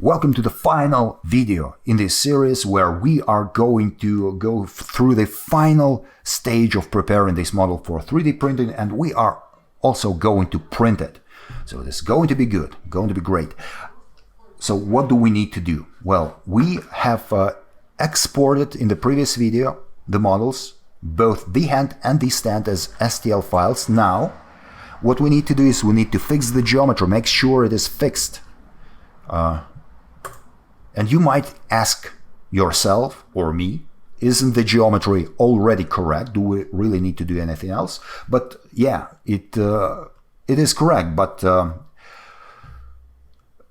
Welcome to the final video in this series where we are going to go through the final stage of preparing this model for 3D printing, and we are also going to print it. So this is going to be good, going to be great. So what do we need to do? Well, we have exported in the previous video the models, both the hand and the stand, as STL files. Now, what we need to do is we need to fix the geometry, make sure it is fixed. And you might ask yourself or me, isn't the geometry already correct? Do we really need to do anything else? But yeah, it is correct, but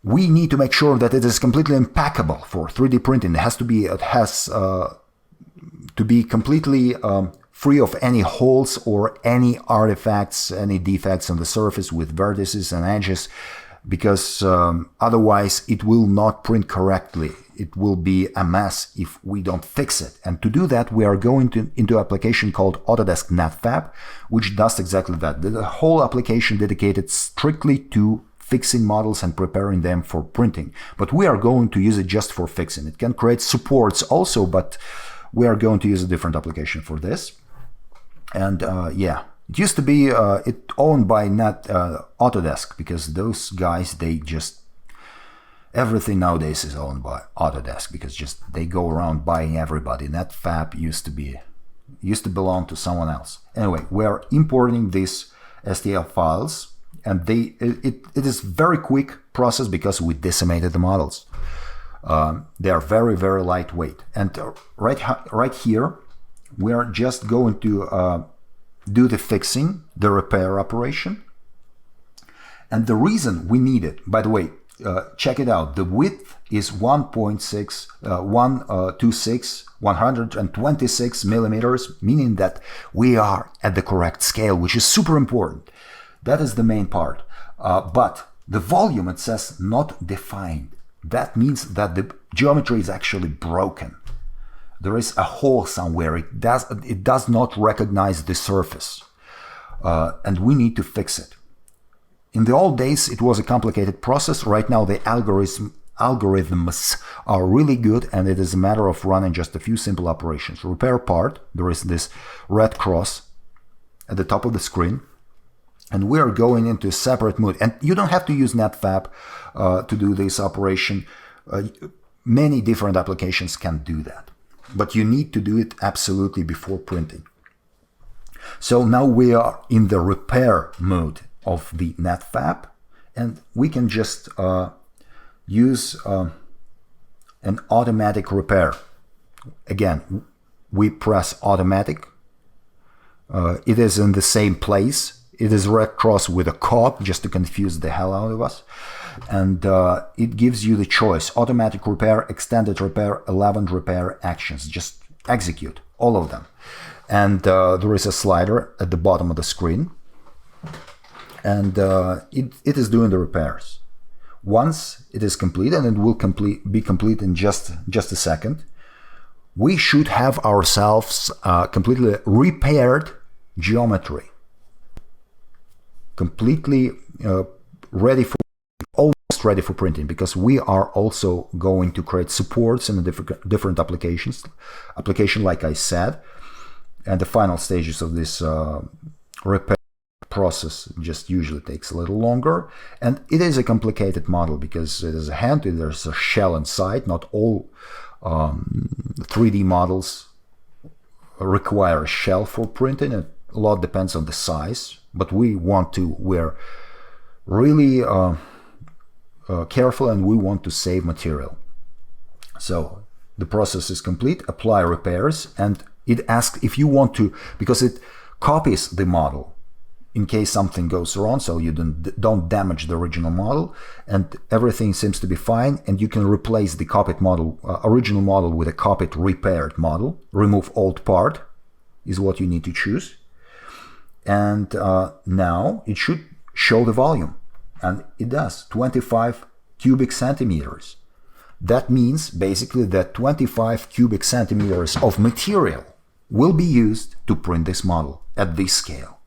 we need to make sure that it is completely impeccable for 3D printing. It has to be completely free of any holes or any artifacts, any defects on the surface with vertices and edges, because otherwise it will not print correctly. It will be a mess if we don't fix it. And to do that, we are going into an application called Autodesk NetFab, which does exactly that. The whole application dedicated strictly to fixing models and preparing them for printing. But we are going to use it just for fixing. It can create supports also, but we are going to use a different application for this. And yeah. It used to be owned by Autodesk, because those guys, everything nowadays is owned by Autodesk, because they go around buying everybody. NetFab used to belong to someone else. Anyway, we are importing these STL files, and it is very quick process because we decimated the models. They are very, very lightweight. And right here, we are just going to do the fixing, the repair operation. And the reason we need it, by the way, check it out. The width is 126 millimeters, meaning that we are at the correct scale, which is super important. That is the main part. But the volume, it says not defined. That means that the geometry is actually broken. There is a hole somewhere. It does not recognize the surface, and we need to fix it. In the old days, it was a complicated process. Right now, the algorithms are really good, and it is a matter of running just a few simple operations. Repair part, there is this red cross at the top of the screen, and we are going into a separate mode. And you don't have to use NetFab to do this operation. Many different applications can do that. But you need to do it absolutely before printing. So now we are in the repair mode of the NetFab, and we can just use an automatic repair. Again, we press automatic. It is in the same place. It is red cross with a cog, just to confuse the hell out of us. And it gives you the choice: automatic repair, extended repair, 11 repair actions. Just execute all of them. And there is a slider at the bottom of the screen, and it is doing the repairs. Once it is complete, and it will be complete in just a second, we should have ourselves completely repaired geometry, completely ready for ready for printing, because we are also going to create supports in the different application, like I said. And the final stages of this repair process just usually takes a little longer. And it is a complicated model because it is a hand, there's a shell inside. Not all 3D models require a shell for printing. A lot depends on the size, but we're really careful, and we want to save material. So the process is complete. Apply repairs, and it asks if you want to, because it copies the model in case something goes wrong, so you don't damage the original model, and everything seems to be fine. And you can replace the copied model, original model, with a copied repaired model. Remove old part is what you need to choose. And now it should show the volume. And it does, 25 cubic centimeters. That means basically that 25 cubic centimeters of material will be used to print this model at this scale.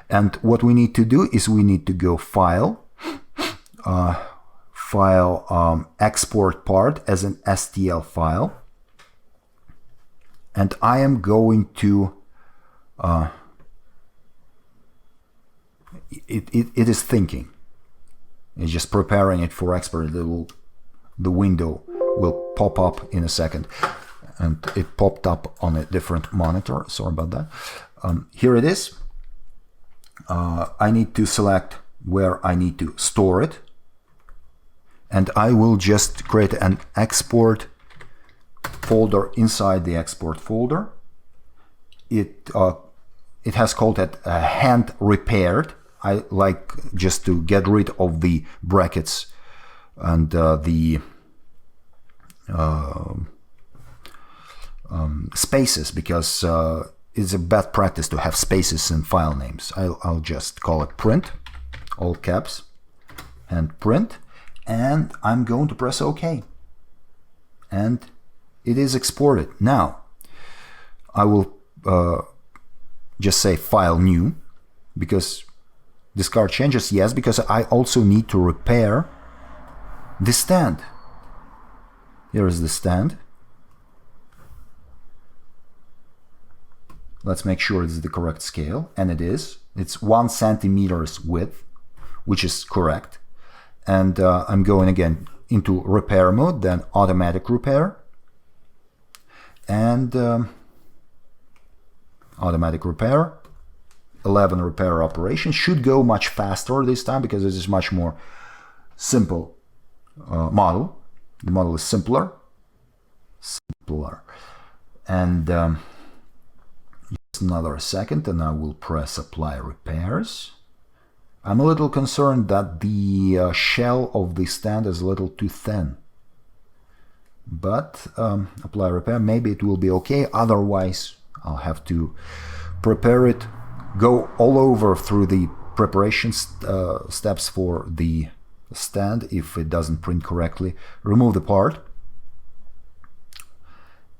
And what we need to do is we need to go File, file export part as an STL file, and I am going to it is thinking. It's just preparing it for export. The window will pop up in a second, and it popped up on a different monitor. Sorry about that. Here it is. I need to select where I need to store it, and I will just create an export folder inside the export folder. It has called it hand repaired. I like just to get rid of the brackets and the spaces, because it's a bad practice to have spaces in file names. I'll just call it print, all caps, and print, and I'm going to press OK. And it is exported. Now, I will just say file new, because discard changes, yes, because I also need to repair the stand. Here is the stand. Let's make sure it's the correct scale, and it is. It's 1 centimeter width, which is correct. And I'm going again into repair mode, then automatic repair, and automatic repair. 11 repair operation should go much faster this time, because this is much more simple model. The model is simpler, and just another second, and I will press apply repairs. I'm a little concerned that the shell of the stand is a little too thin, but apply repair, maybe it will be okay. Otherwise, I'll have to prepare it, go all over through the preparation steps for the stand if it doesn't print correctly. Remove the part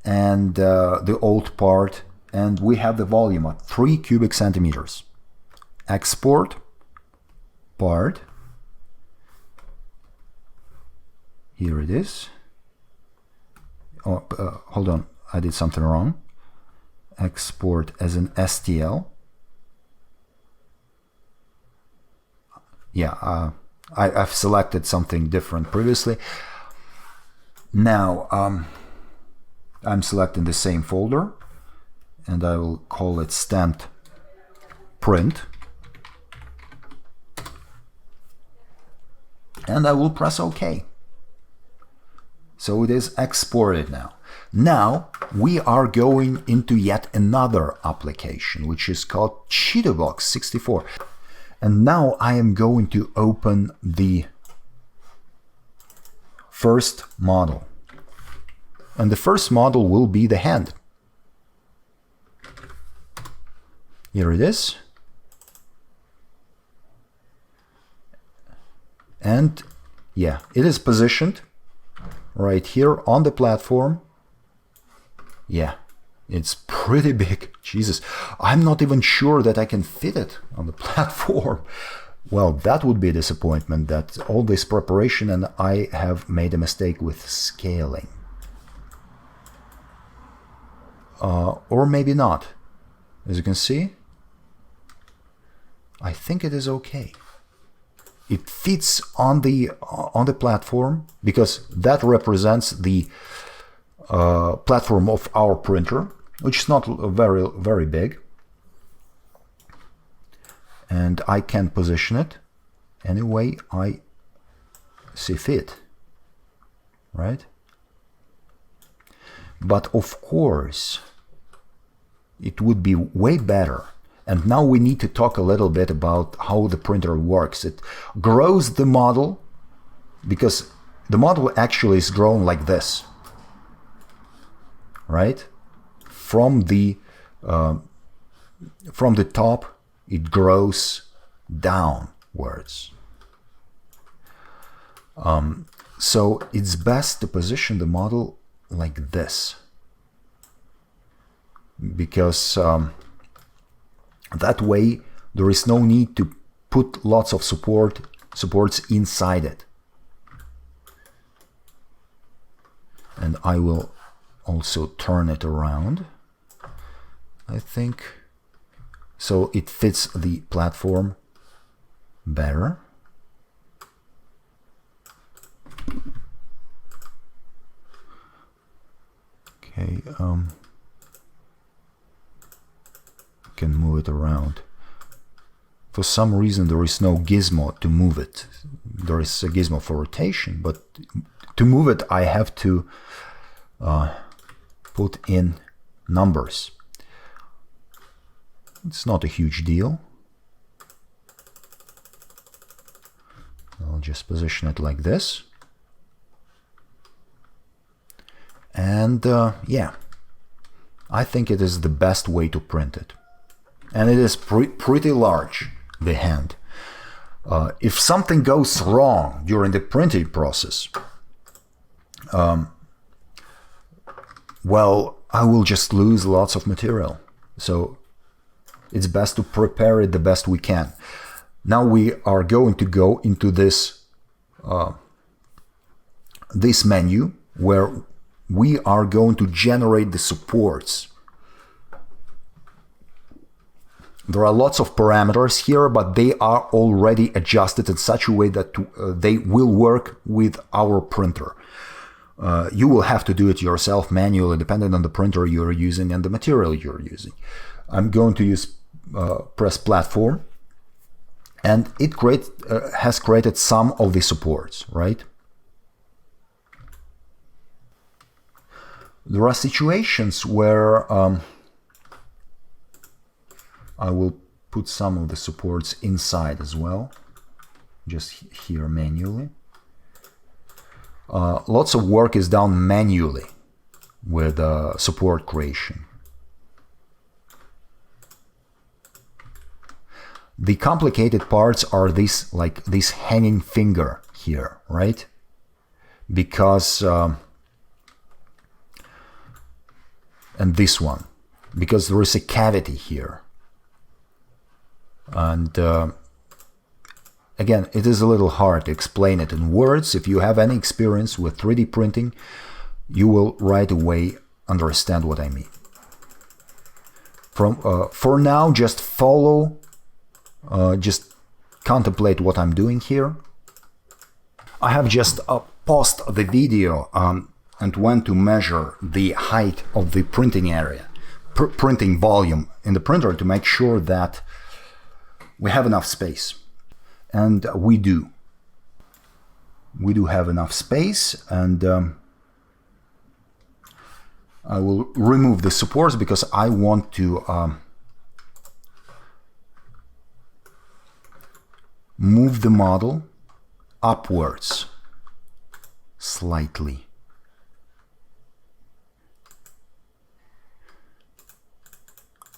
and the old part, and we have the volume at 3 cubic centimeters. Export part. Here it is. Oh, hold on, I did something wrong. Export as an STL. Yeah, I've selected something different previously. Now I'm selecting the same folder, and I will call it stamped print, and I will press OK. So it is exported now. Now we are going into yet another application, which is called Chitubox 64. And now I am going to open the first model. And the first model will be the hand. Here it is. And yeah, it is positioned right here on the platform. Yeah, it's pretty big. Jesus, I'm not even sure that I can fit it on the platform. Well, that would be a disappointment, that all this preparation and I have made a mistake with scaling. Or maybe not. As you can see, I think it is okay. It fits on the platform, because that represents the platform of our printer, which is not very big, and I can position it any way I see fit, right? But of course it would be way better, and now we need to talk a little bit about how the printer works. It grows the model, because the model actually is grown like this, right? From the top, it grows downwards. So it's best to position the model like this, because that way there is no need to put lots of supports inside it. And I will also turn it around, I think, so it fits the platform better. Okay, can move it around. For some reason there is no gizmo to move it. There is a gizmo for rotation, but to move it I have to put in numbers. It's not a huge deal. I'll just position it like this. And yeah, I think it is the best way to print it. And it is pretty large, the hand. If something goes wrong during the printing process, well, I will just lose lots of material. So it's best to prepare it the best we can. Now we are going to go into this this menu where we are going to generate the supports. There are lots of parameters here, but they are already adjusted in such a way that they will work with our printer. You will have to do it yourself manually, depending on the printer you're using and the material you're using. I'm going to use press platform, and it has created some of the supports, right? There are situations where I will put some of the supports inside as well, just here manually. Lots of work is done manually with support creation. The complicated parts are this, like this hanging finger here, right? Because and this one, because there is a cavity here. And again, it is a little hard to explain it in words. If you have any experience with 3D printing, you will right away understand what I mean. For now, just follow, just contemplate what I'm doing here. I have just paused the video and went to measure the height of the printing area, printing volume in the printer to make sure that we have enough space. And we do. We do have enough space, and I will remove the supports because I want to move the model upwards slightly.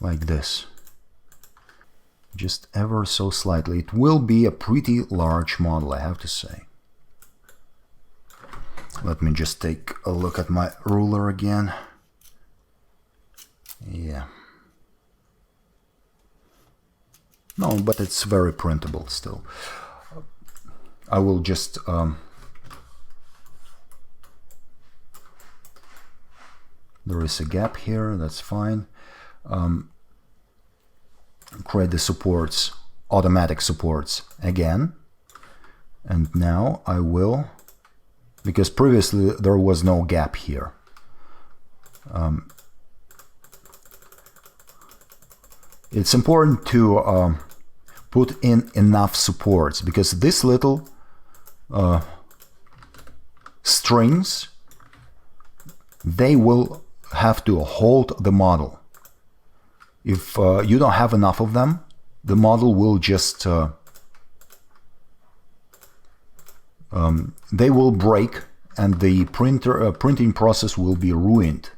Like this. Just ever so slightly. It will be a pretty large model, I have to say. Let me just take a look at my ruler again. Yeah. No, but it's very printable still. I will just there is a gap here, that's fine. Create the supports, automatic supports again. And now I will, because previously there was no gap here. It's important to put in enough supports, because this little strings, they will have to hold the model. If you don't have enough of them, the model will just they will break, and the printing process will be ruined.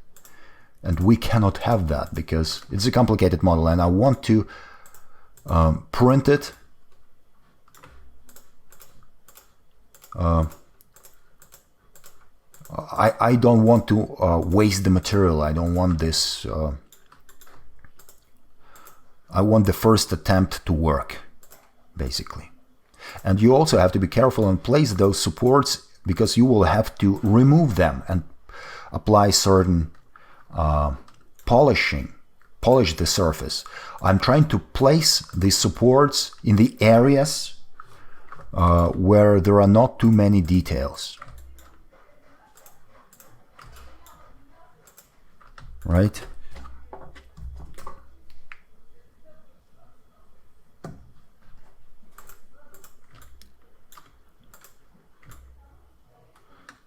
And we cannot have that because it's a complicated model, and I want to print it I don't want to waste the material. I don't want this I want the first attempt to work, basically. And you also have to be careful and place those supports, because you will have to remove them and apply certain polish the surface. I'm trying to place these supports in the areas where there are not too many details. Right?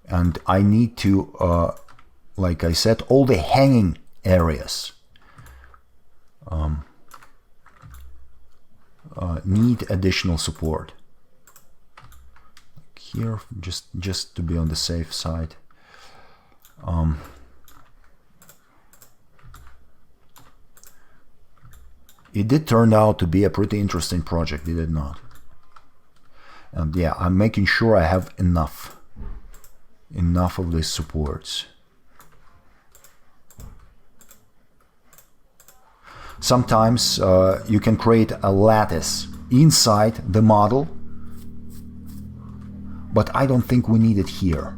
And I need to, like I said, all the hanging areas need additional support. Here, just to be on the safe side. It did turn out to be a pretty interesting project, did it not? And yeah, I'm making sure I have enough of these supports. Sometimes you can create a lattice inside the model, but I don't think we need it here.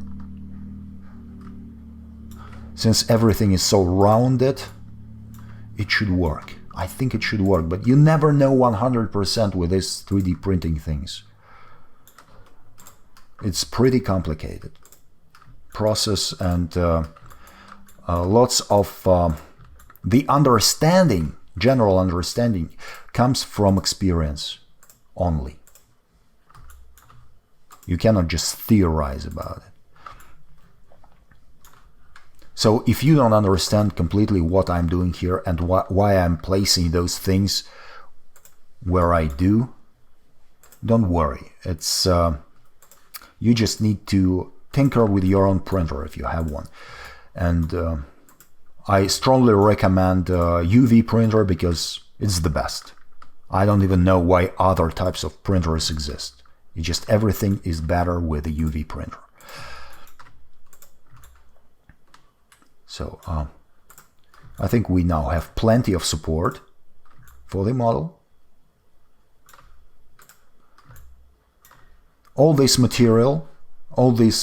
Since everything is so rounded, it should work. I think it should work, but you never know 100% with these 3D printing things. It's pretty complicated process, and lots of the understanding, general understanding, comes from experience only. You cannot just theorize about it. So if you don't understand completely what I'm doing here and why I'm placing those things where I do, don't worry. It's you just need to tinker with your own printer if you have one. And I strongly recommend UV printer because it's the best. I don't even know why other types of printers exist. It's just everything is better with a UV printer. So I think we now have plenty of support for the model. All this material, all those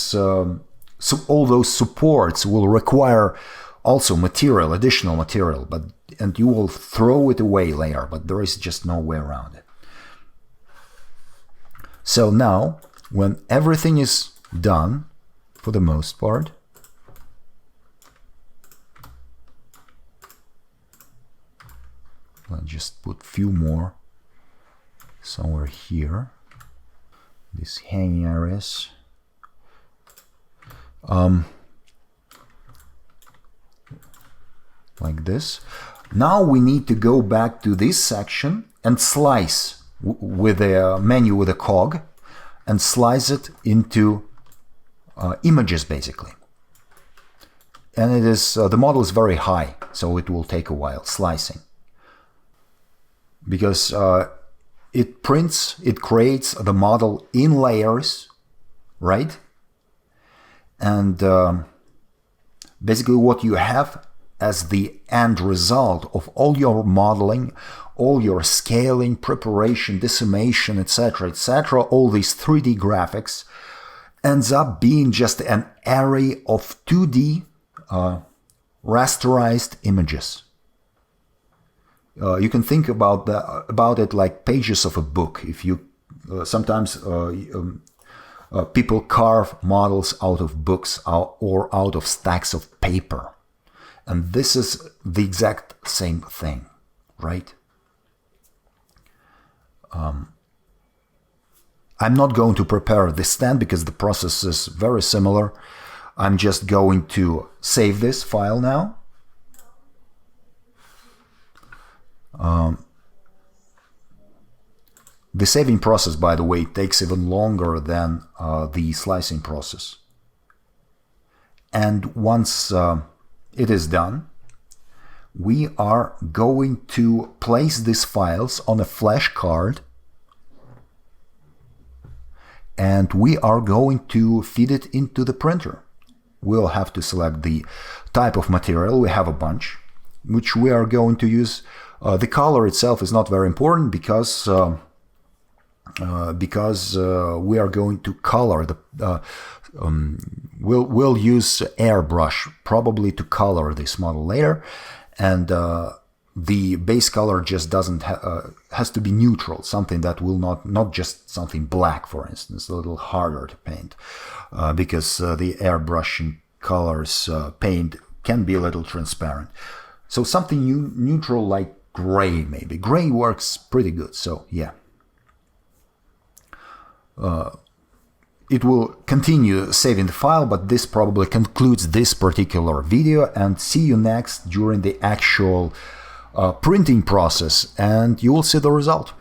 supports will require also material, additional material, and you will throw it away later, but there is just no way around it. So now, when everything is done, for the most part, I'll just put a few more somewhere here. These hanging areas. Like this. Now we need to go back to this section and slice with a menu with a cog and slice it into images basically. And it is the model is very high, so it will take a while slicing. Because it creates the model in layers, right? And basically what you have as the end result of all your modeling, all your scaling, preparation, decimation, etc., all these 3D graphics ends up being just an array of 2D rasterized images. You can think about it like pages of a book. If you sometimes people carve models out of books or out of stacks of paper, and this is the exact same thing, right? I'm not going to prepare this stand because the process is very similar. I'm just going to save this file now. The saving process, by the way, takes even longer than the slicing process. And once it is done, we are going to place these files on a flash card, and we are going to feed it into the printer. We'll have to select the type of material. We have a bunch, which we are going to use. The color itself is not very important because because we are going to color the we'll use airbrush probably to color this model later, and the base color just doesn't has to be neutral, something that will not just something black, for instance, a little harder to paint, because the airbrushing colors paint can be a little transparent. So something neutral like gray, maybe. Gray works pretty good, so yeah. It will continue saving the file, but this probably concludes this particular video, and see you next during the actual printing process, and you will see the result.